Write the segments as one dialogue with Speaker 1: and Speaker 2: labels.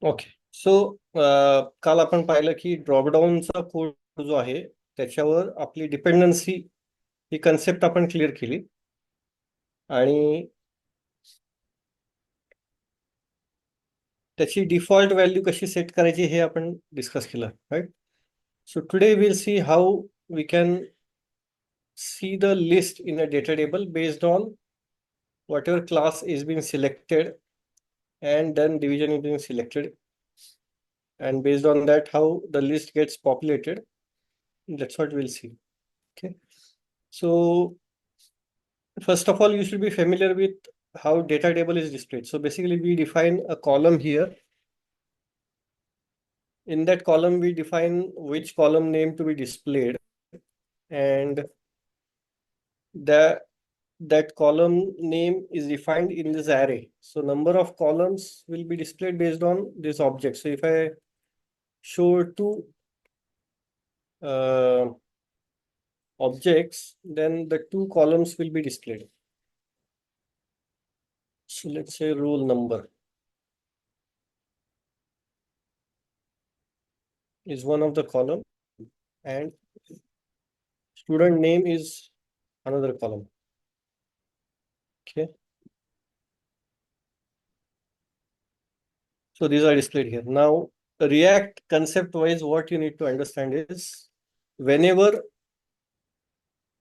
Speaker 1: Okay. सो काल आपण पाहिलं की ड्रॉपडाऊनचा कोड जो आहे त्याच्यावर आपली डिपेंडन्सी ही कन्सेप्ट आपण क्लिअर केली आणि त्याची डिफॉल्ट व्हॅल्यू कशी सेट करायची हे आपण डिस्कस केलं, right? So today will see how we can see the list in a data table based on whatever class is being selected and then division is being selected, and based on that how the list gets populated. That's what we'll see. Okay, so first of all, you should be familiar with how data table is displayed. So basically we define a column here. In that column, we define which column name to be displayed, and that column name is defined in this array. So number of columns will be displayed based on this object. So if I show two objects, then the two columns will be displayed. So let's say roll number is one of the column and student name is another column. Okay. So these are displayed here. Now, React concept wise, what you need to understand is whenever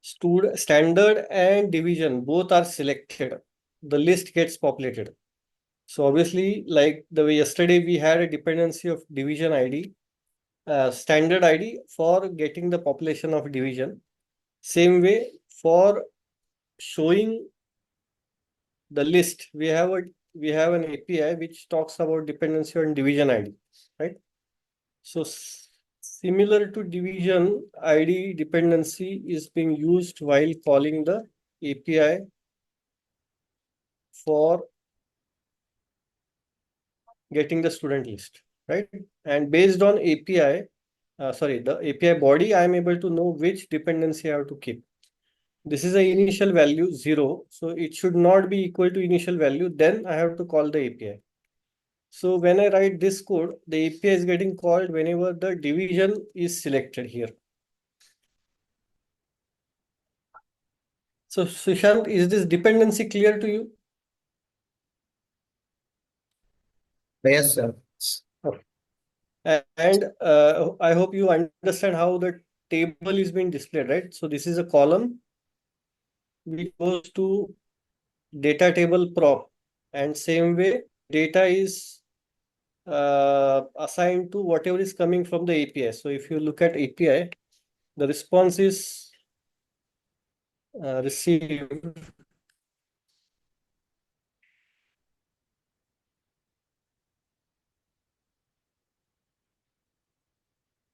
Speaker 1: standard and division both are selected, the list gets populated. So obviously, like the way yesterday we had a dependency of division ID, standard ID for getting the population of division. Same way for showing the list, we have an API which talks about dependency on division ID, right? So similar to division, ID dependency is being used while calling the API for getting the student list, right? And based on API, the API body, I am able to know which dependency I have to keep. This is the initial value 0, so it should not be equal to initial value. Then I have to call the API. So when I write this code, the API is getting called whenever the division is selected here. So Sushant, is this dependency clear to you?
Speaker 2: Yes, sir.
Speaker 1: Okay. And I hope you understand how the table is being displayed, right? So this is a column which goes to data table prop, and same way data is assigned to whatever is coming from the API. So if you look at API, the response is received.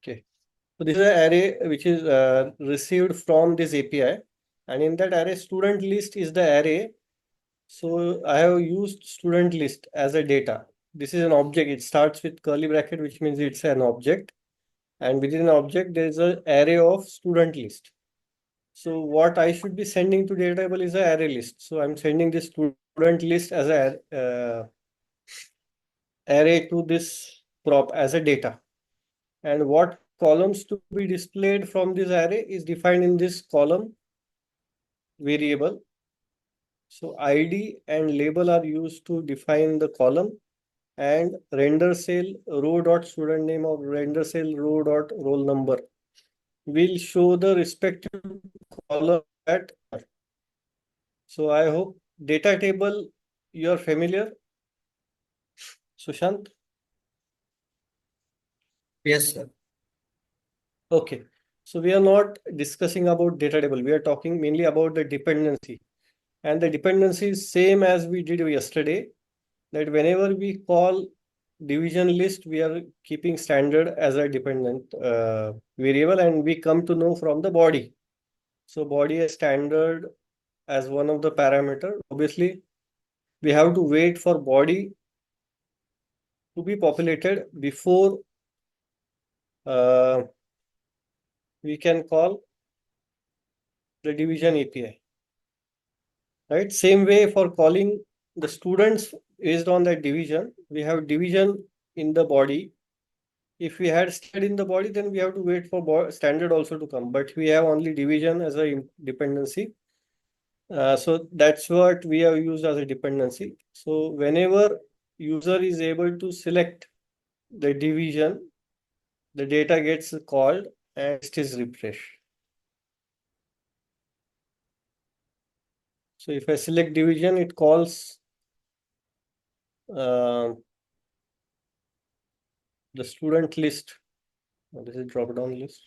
Speaker 1: Okay. So this is an array which is received from this API, and in that array, student list is the array. So I have used student list as a data. This is an object. It starts with curly bracket, which means it's an object, and within an object there is an array of student list. So what I should be sending to data table is an array list. So I'm sending this student list as a array to this prop as a data. And what columns to be displayed from this array is defined in this column variable. So ID and label are used to define the column, and render cell row dot student name or render cell row dot roll number will show the respective column at. So I hope data table you are familiar, Sushant.
Speaker 2: Yes, sir.
Speaker 1: Okay. So we are not discussing about data table. We are talking mainly about the dependency. And the dependency is same as we did yesterday, that whenever we call division list, we are keeping standard as a dependent variable, and we come to know from the body. So body is standard as one of the parameter. Obviously, we have to wait for body to be populated before uh, we can call the division API. Right? Same way for calling the students based on that division, we have division in the body. If we had standard in the body, then we have to wait for standard also to come. But we have only division as a dependency. So that's what we have used as a dependency. So whenever user is able to select the division, the data gets called and it is refreshed. So if I select division, it calls the student list. This is drop down list.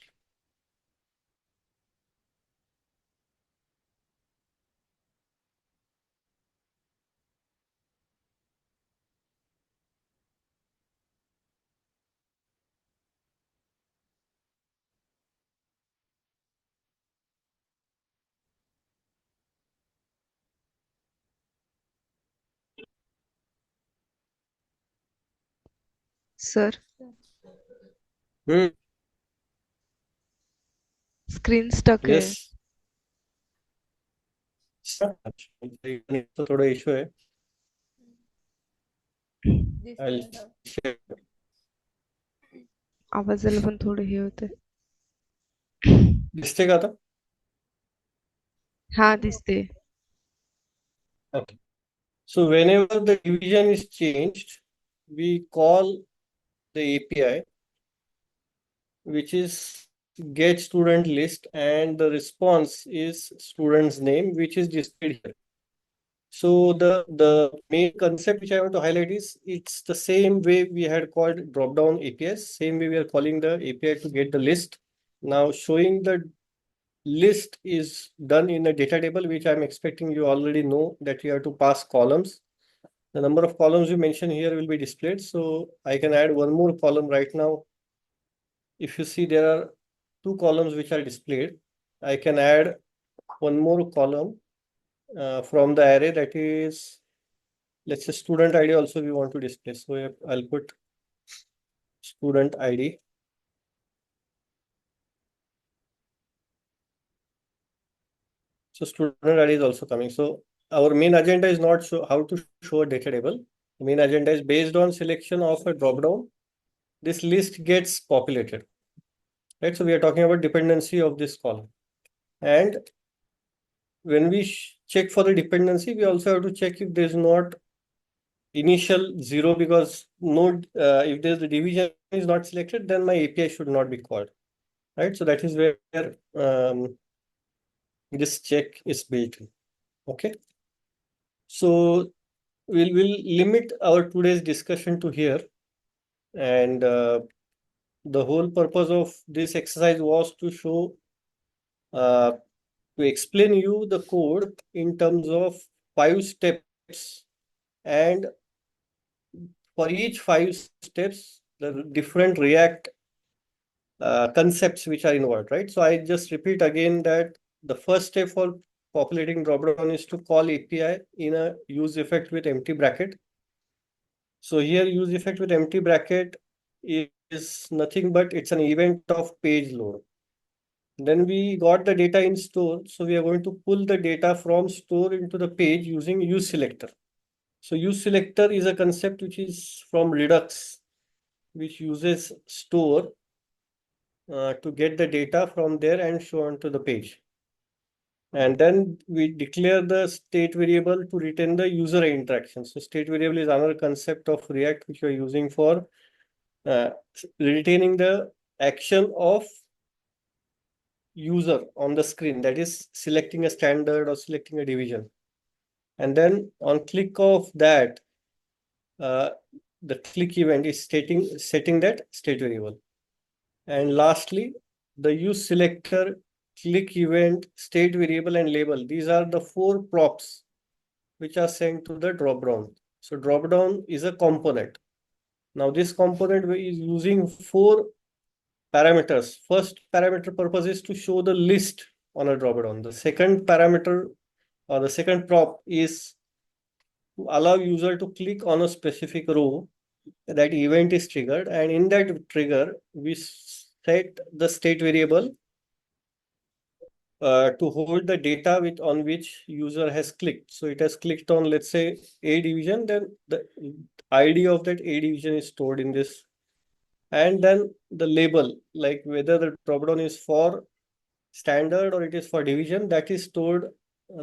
Speaker 3: Sir
Speaker 1: Hmm.
Speaker 3: Screen stuck है.
Speaker 1: Yes. तो थोड़ा issue है. I'll share.
Speaker 3: आवाजाला पण थोडं हे होतं.
Speaker 1: दिसते का आता?
Speaker 3: हा दिसते.
Speaker 1: Okay. So whenever the division is changed, we call the API, which is get student list, and the response is student's name, which is displayed here. So the main concept which I want to highlight is it's the same way we had called drop-down APIs, same way we are calling the API to get the list. Now showing the list is done in a data table, which I'm expecting you already know that you have to pass columns. The number of columns you mention here will be displayed. So I can add one more column right now. If you see, there are two columns which are displayed. I can add one more column from the array, that is, let's say student ID also we want to display. So I'll put student ID. So student ID is also coming. So our main agenda is not how to show a data table. The main agenda is based on selection of a drop-down. This list gets populated, right? So we are talking about dependency of this column. And when we check for the dependency, we also have to check if there's not initial zero, because if there's the division is not selected, then my API should not be called, right? So that is where this check is built in. Okay. So we'll limit our today's discussion to here. And the whole purpose of this exercise was to show, to explain you the code in terms of 5 steps, and for each 5 steps, the different React concepts which are involved, right? So I just repeat again that the first step for populating dropdown is to call API in a use effect with empty bracket. So here use effect with empty bracket is nothing but it's an event of page load. Then we got the data in store. So we are going to pull the data from store into the page using use selector. So use selector is a concept which is from Redux, which uses store to get the data from there and show onto the page. And then we declare the state variable to retain the user interaction. So state variable is another concept of React which we are using for uh, retaining the action of user on the screen, that is selecting a standard or selecting a division. And then on click of that, uh, the click event is setting that state variable. And lastly, the use selector, click event, state variable, and label. These are the 4 props which are sent to the dropdown. So dropdown is a component. Now this component is using 4 parameters. First parameter purpose is to show the list on a dropdown. The second parameter or the second prop is to allow user to click on a specific row. That event is triggered, and in that trigger we set the state variable to hold the data on which user has clicked. So it has clicked on, let's say, A division, then ID of that A division is stored in this. And then the label, like whether the dropdown is for standard or it is for division, that is stored,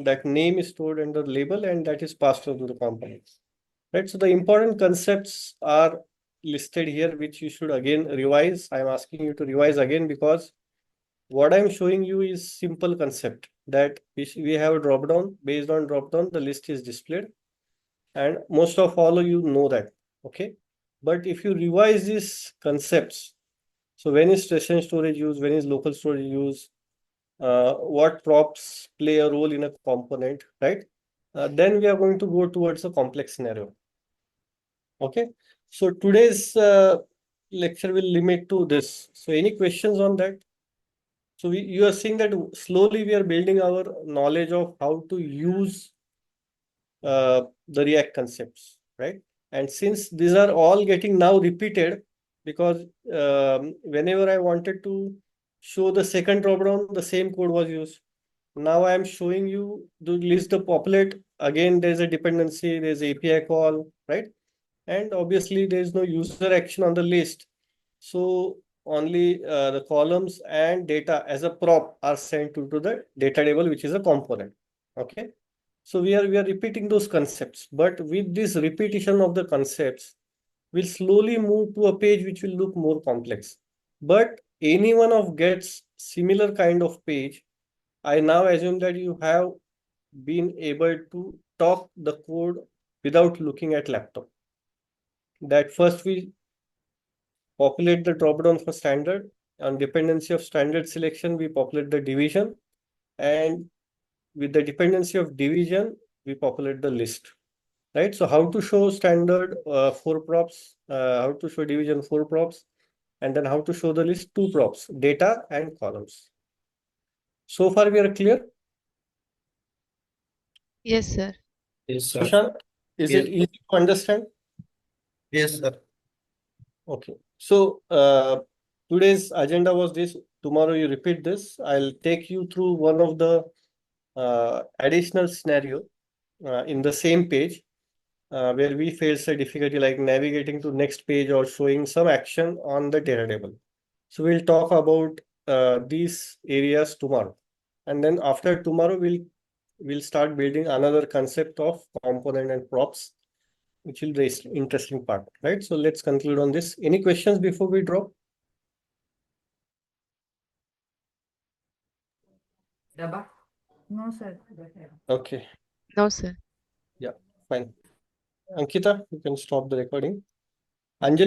Speaker 1: that name is stored under the label and that is passed through to the components. Right. So the important concepts are listed here, which you should again revise. I'm asking you to revise again because what I'm showing you is simple concept that we have a drop down. Based on drop down, the list is displayed, and most of all you know that. Okay. But if you revise these concepts, so when is session storage used, when is local storage used, what props play a role in a component, right? Then we are going to go towards a complex scenario. Okay. So today's lecture will limit to this. So any questions on that? So you are seeing that slowly we are building our knowledge of how to use the React concepts, right? And since these are all getting now repeated, because whenever I wanted to show the second dropdown, the same code was used. Now I am showing you the list the populate. Again, there's a dependency, there's API call, right? And obviously there is no user action on the list. So only the columns and data as a prop are sent to the data table, which is a component. Okay. So we are repeating those concepts, but with this repetition of the concepts, we'll slowly move to a page which will look more complex. But anyone of gets similar kind of page, I now assume that you have been able to talk the code without looking at laptop. That first we populate the dropdown for standard. On dependency of standard selection, we populate the division, and with the dependency of division, we populate the list. Right? So how to show standard 4 props, how to show division 4 props, and then how to show the list 2 props, data and columns. So far we are clear.
Speaker 3: Yes, sir.
Speaker 2: Yes, sir.
Speaker 1: Sushant, is
Speaker 2: Yes.
Speaker 1: it easy to understand?
Speaker 2: Yes, sir.
Speaker 1: Okay. So today's agenda was this. Tomorrow you repeat this. I'll take you through one of the additional scenario in the same page where we face a difficulty like navigating to next page or showing some action on the data table. So we'll talk about these areas tomorrow. And then after tomorrow, we'll start building another concept of component and props, which will be the interesting part, right? So let's conclude on this. Any questions before we drop?
Speaker 4: No, sir.
Speaker 1: Okay,
Speaker 3: No, sir.
Speaker 1: yeah, fine. Ankita, you can stop the recording. Anjali.